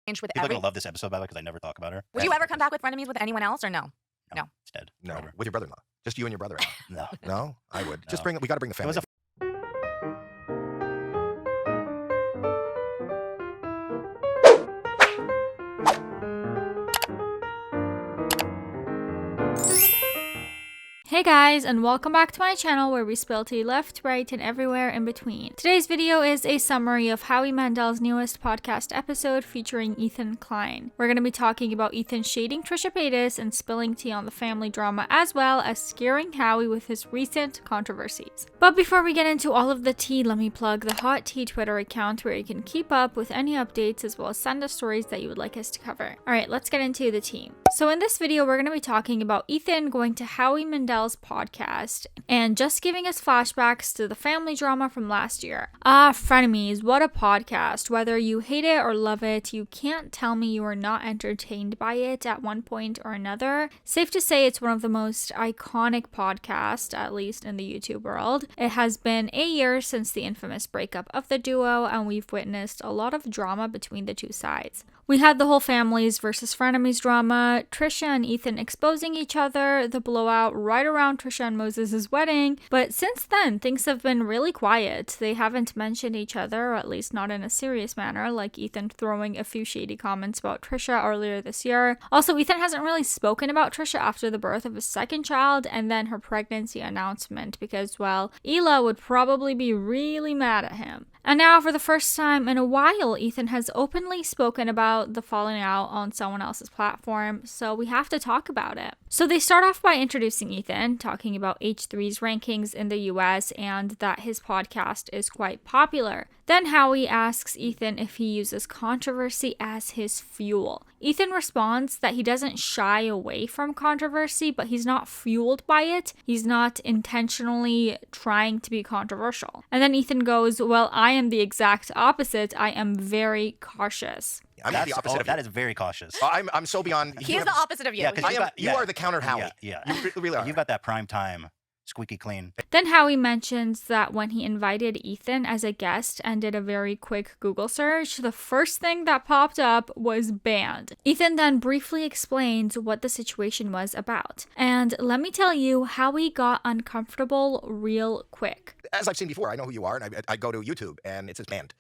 with People are going to love this episode, by the way, because I never talk about her. Would you ever come back with Frenemies with anyone else or no? No. It's dead. No, Forever. with your brother-in-law. Just you and your brother-in-law. No. No, I would. Just No. we got to bring the family. was a Hey guys, and welcome back to my channel where we spill tea left, right, and everywhere in between. Today's video is a summary of Howie Mandel's newest podcast episode featuring Ethan Klein. We're going to be talking about Ethan shading Trisha Paytas and spilling tea on the family drama, as well as scaring Howie with his recent controversies. But before we get into all of the tea, let me plug the Hot Tea Twitter account where you can keep up with any updates as well as send us stories that you would like us to cover. Alright, let's get into the tea. So in this video, we're going to be talking about Ethan going to Howie Mandel's podcast and just giving us flashbacks to the family drama from last year. Ahh Frenemies, what a podcast. Whether you hate it or love it, you can't tell me you are not entertained by it at one point or another. Safe to say it's one of the most iconic podcasts, at least in the YouTube world. It has been a year since the infamous breakup of the duo, and we've witnessed a lot of drama between the two sides. We had the whole families versus frenemies drama, Trisha and Ethan exposing each other, the blowout right around Trisha and Moses' wedding, but since then, things have been really quiet. They haven't mentioned each other, or at least not in a serious manner, like Ethan throwing a few shady comments about Trisha earlier this year. Also, Ethan hasn't really spoken about Trisha after the birth of his second child and then her pregnancy announcement because, well, Ela would probably be really mad at him. And now, for the first time in a while, Ethan has openly spoken about the falling out on someone else's platform, so we have to talk about it. So they start off by introducing Ethan, talking about H3's rankings in the US and that his podcast is quite popular. Then Howie asks Ethan if he uses controversy as his fuel. Ethan responds that he doesn't shy away from controversy, but he's not fueled by it. He's not intentionally trying to be controversial. And then Ethan goes, well, I am the exact opposite. I am very cautious. I'm the opposite of that you. is very cautious. I'm so beyond. He is the opposite of you. Yeah, 'cause You are the counter Howie. Yeah. You really are. You've got that prime time, squeaky clean. Then Howie mentions that when he invited Ethan as a guest and did a very quick Google search, the first thing that popped up was banned. Ethan then briefly explains what the situation was about. And let me tell you, Howie got uncomfortable real quick. As I've seen before, I know who you are, and I go to YouTube, and it says banned.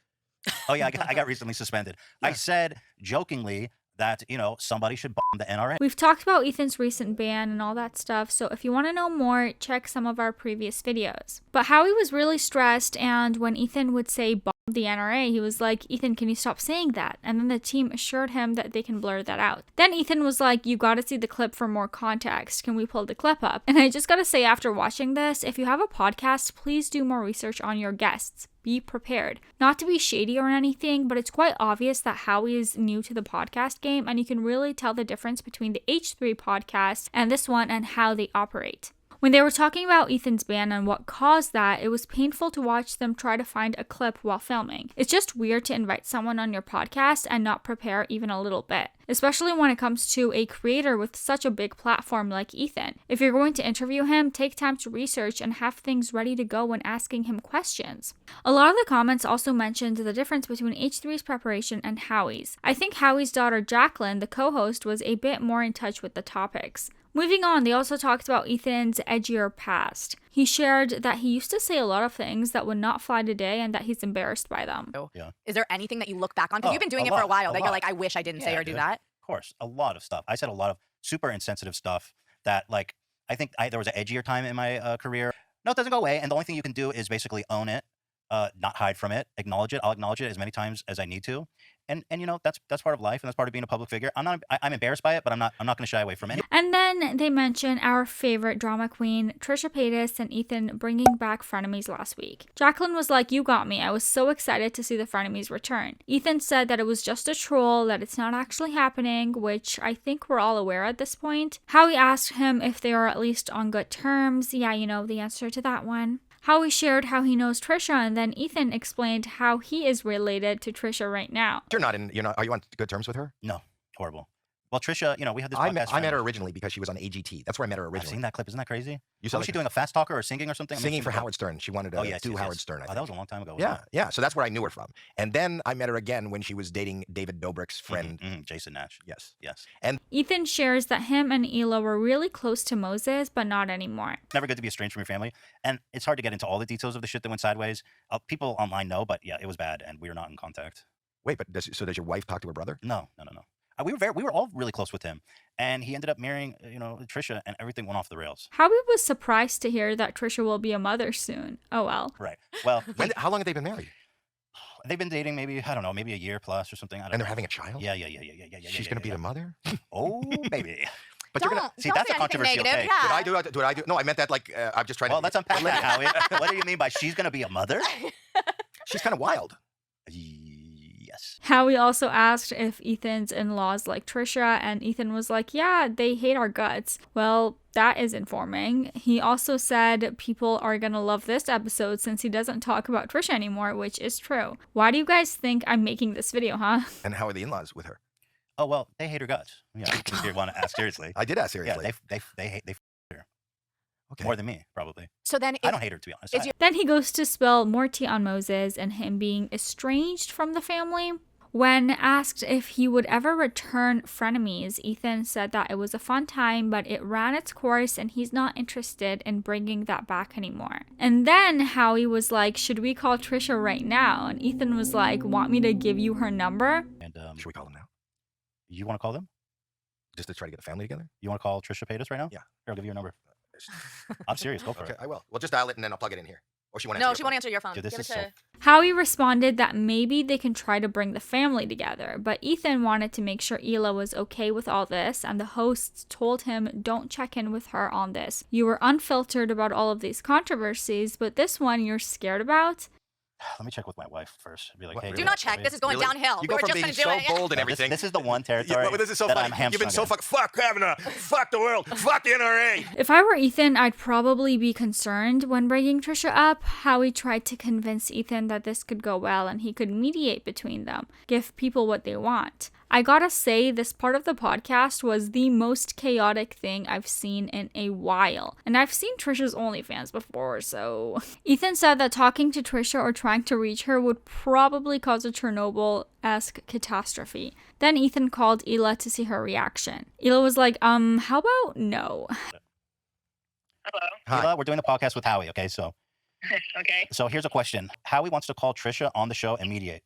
Oh yeah, I got recently suspended. Yeah. I said jokingly that, somebody should bomb the NRA. We've talked about Ethan's recent ban and all that stuff, so if you want to know more, check some of our previous videos. But Howie was really stressed, and when Ethan would say bomb the NRA, he was like, Ethan, can you stop saying that? And then the team assured him that they can blur that out. Then Ethan was like, you gotta see the clip for more context. Can we pull the clip up? And I just gotta say, after watching this, if you have a podcast, please do more research on your guests. Be prepared. Not to be shady or anything, but it's quite obvious that Howie is new to the podcast game, and you can really tell the difference between the H3 podcast and this one and how they operate. When they were talking about Ethan's ban and what caused that, it was painful to watch them try to find a clip while filming. It's just weird to invite someone on your podcast and not prepare even a little bit, especially when it comes to a creator with such a big platform like Ethan. If you're going to interview him, take time to research and have things ready to go when asking him questions. A lot of the comments also mentioned the difference between H3's preparation and Howie's. I think Howie's daughter Jacqueline, the co-host, was a bit more in touch with the topics. Moving on, they also talked about Ethan's edgier past. He shared that he used to say a lot of things that would not fly today and that he's embarrassed by them. Yeah. Is there anything that you look back on? Because you've been doing it for a while that you're like, I wish I didn't say or do that. Of course, a lot of stuff. I said a lot of super insensitive stuff that, like, I think there was an edgier time in my career. No, it doesn't go away, and the only thing you can do is basically own it, not hide from it, acknowledge it. I'll acknowledge it as many times as I need to. And that's part of life, and that's part of being a public figure. I'm embarrassed by it, but I'm not going to shy away from it. And then they mention our favorite drama queen, Trisha Paytas and Ethan bringing back Frenemies last week. Jacqueline was like, you got me. I was so excited to see the Frenemies return. Ethan said that it was just a troll, that it's not actually happening, which I think we're all aware at this point. Howie asked him if they are at least on good terms. Yeah, you know the answer to that one. Howie shared how he knows Trisha, and then Ethan explained how he is related to Trisha right now. Are you on good terms with her? No, horrible. Well, Trisha, you know, we had this I podcast. met friend. her originally because she was on AGT. That's where I met her I've originally. seen that clip. Isn't that crazy? You So was she doing a fast talker or singing or something? Singing for Howard Stern. She wanted to do Howard Stern, I think. Oh, that was a long time ago. Yeah, wasn't yeah. So that's where I knew her from. And then I met her again when she was dating David Dobrik's it? friend. Jason Nash. Yes. Yes. Ethan shares that him and Hila were really close to Moses, but not anymore. Never good to be estranged from your family. And it's hard to get into all the details of the shit that went sideways. People online know, but yeah, it was bad, and we were not in contact. Wait, but does your wife talk to her brother? No. We were all really close with him, and he ended up marrying, Trisha, and everything went off the rails. Howie was surprised to hear that Trisha will be a mother soon. Oh well. Right. Well, How long have they been married? they've been dating maybe a year plus or something. I don't And they're know. having a child? Yeah. She's going to be the mother? Oh, baby. But Don't, you're gonna See, don't that's say a controversial anything negative. take. Yeah. Did I do? No, I meant that like I'm just trying Well, to. let's unpack that, Howie. What do you mean by she's going to be a mother? She's kind of wild. Yes. Howie also asked if Ethan's in-laws like Trisha, and Ethan was like, yeah, they hate our guts. Well, that is informing. He also said people are gonna love this episode since he doesn't talk about Trisha anymore, which is true. Why do you guys think I'm making this video, huh? And how are the in-laws with her? Oh, well, they hate her guts. Yeah, if you want to ask seriously. I did ask seriously. Yeah, they hate her Okay. more than me, probably. So then, I don't hate her, to be honest. is your- Then he goes to spill more tea on Moses and him being estranged from the family. When asked if he would ever return Frenemies, Ethan said that it was a fun time, but it ran its course and he's not interested in bringing that back anymore. And then Howie was like, should we call Trisha right now? And Ethan was like, want me to give you her number? And Should we call them now? you want to call them? Just to try to get the family together? You want to call Trisha Paytas right now? Yeah. Here, I'll give you your number. I'm serious. Go for Okay, it. I will. Well, just dial it and then I'll plug it in here. Or she won't no, answer. she won't answer your phone. Dude, this Give is it to. Howie responded that maybe they can try to bring the family together, but Ethan wanted to make sure Hila was okay with all this, and the hosts told him don't check in with her on this. You were unfiltered about all of these controversies, but this one you're scared about? Let me check with my wife first. Be like, What, hey, really? Do not check. This is going Really? downhill. You We go were from just being going to do so it. bold and This, everything. this is the one territory This is so that funny. I'm hamstrung You've been so in. fuck Kavanaugh, fuck the world, fuck the NRA. If I were Ethan, I'd probably be concerned when bringing Trisha up. Howie tried to convince Ethan that this could go well and he could mediate between them, give people what they want. I gotta say, this part of the podcast was the most chaotic thing I've seen in a while. And I've seen Trisha's OnlyFans before, so... Ethan said that talking to Trisha or trying to reach her would probably cause a Chernobyl-esque catastrophe. Then Ethan called Hila to see her reaction. Hila was like, how about no? Hello. Hi. Hila, we're doing a podcast with Howie, okay? So Okay. here's a question. Howie wants to call Trisha on the show and mediate.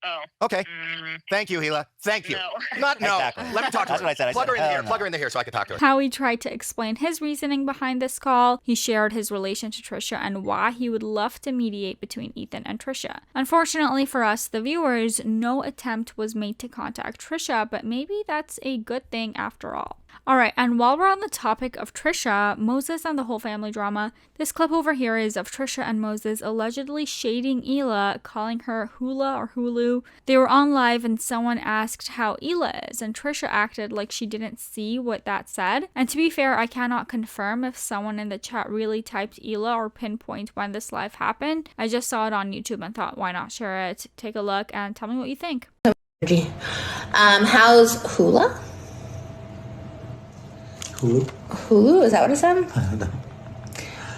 Oh. Okay. Mm, Thank you, Hila. Thank you. no. Not no. Exactly. Let me talk to That's her. what I said. I Plug said, her in here. hell no. Plug her in here so I can talk to her. Howie tried to explain his reasoning behind this call. He shared his relation to Trisha and why he would love to mediate between Ethan and Trisha. Unfortunately for us, the viewers, no attempt was made to contact Trisha, but maybe that's a good thing after all. Alright, and while we're on the topic of Trisha, Moses and the whole family drama, this clip over here is of Trisha and Moses allegedly shading Hila, calling her hula or hulu. They were on live and someone asked how Hila is, and Trisha acted like she didn't see what that said. And to be fair, I cannot confirm if someone in the chat really typed Hila or pinpoint when this live happened. I just saw it on YouTube and thought, why not share it? Take a look and tell me what you think. How's hula? Hulu? Hulu? Is that what it said? I don't know.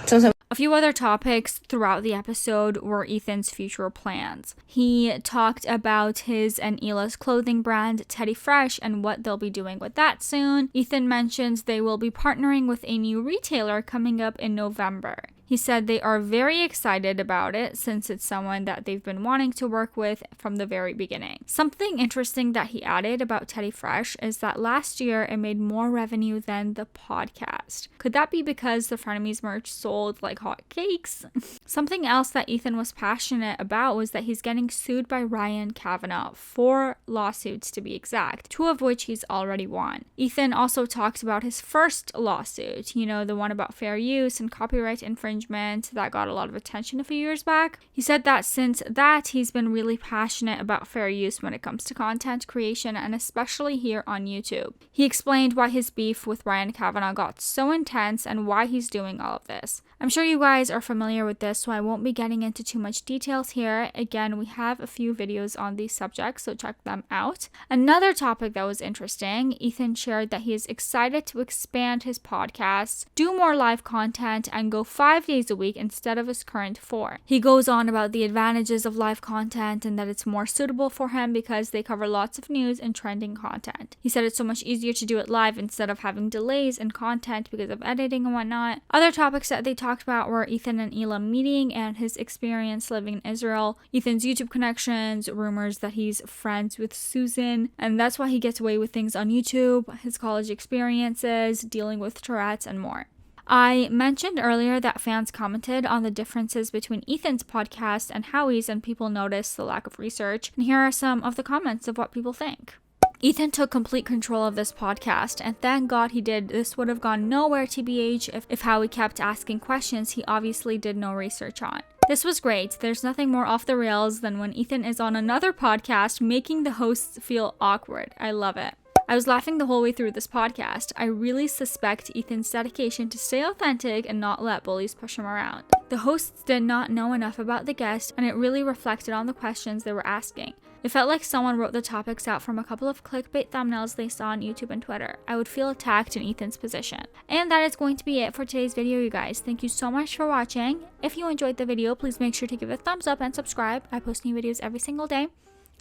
Someone A few other topics throughout the episode were Ethan's future plans. He talked about his and Hila's clothing brand, Teddy Fresh, and what they'll be doing with that soon. Ethan mentions they will be partnering with a new retailer coming up in November. He said they are very excited about it since it's someone that they've been wanting to work with from the very beginning. Something interesting that he added about Teddy Fresh is that last year it made more revenue than the podcast. Could that be because the Frenemies merch sold like hotcakes? Something else that Ethan was passionate about was that he's getting sued by Ryan Kavanaugh, 4 lawsuits to be exact, 2 of which he's already won. Ethan also talked about his first lawsuit, the one about fair use and copyright infringement arrangement that got a lot of attention a few years back. He said that since that, he's been really passionate about fair use when it comes to content creation, and especially here on YouTube. He explained why his beef with Ryan Kavanaugh got so intense and why he's doing all of this. I'm sure you guys are familiar with this, so I won't be getting into too much details here. Again, we have a few videos on these subjects, so check them out. Another topic that was interesting, Ethan shared that he is excited to expand his podcast, do more live content, and go 5 days a week instead of his current 4. He goes on about the advantages of live content and that it's more suitable for him because they cover lots of news and trending content. He said it's so much easier to do it live instead of having delays in content because of editing and whatnot. Other topics that they talked about were Ethan and Elam meeting and his experience living in Israel, Ethan's YouTube connections, rumors that he's friends with Susan, and that's why he gets away with things on YouTube, his college experiences, dealing with Tourette's, and more. I mentioned earlier that fans commented on the differences between Ethan's podcast and Howie's, and people noticed the lack of research, and here are some of the comments of what people think. Ethan took complete control of this podcast, and thank God he did. This would have gone nowhere TBH if Howie kept asking questions he obviously did no research on. This was great. There's nothing more off the rails than when Ethan is on another podcast making the hosts feel awkward. I love it. I was laughing the whole way through this podcast. I really suspect Ethan's dedication to stay authentic and not let bullies push him around. The hosts did not know enough about the guest, and it really reflected on the questions they were asking. It felt like someone wrote the topics out from a couple of clickbait thumbnails they saw on YouTube and Twitter. I would feel attacked in Ethan's position. And that is going to be it for today's video, you guys. Thank you so much for watching. If you enjoyed the video, please make sure to give it a thumbs up and subscribe. I post new videos every single day.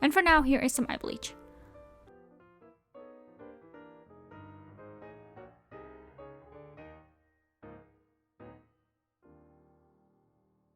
And for now, here is some eye bleach.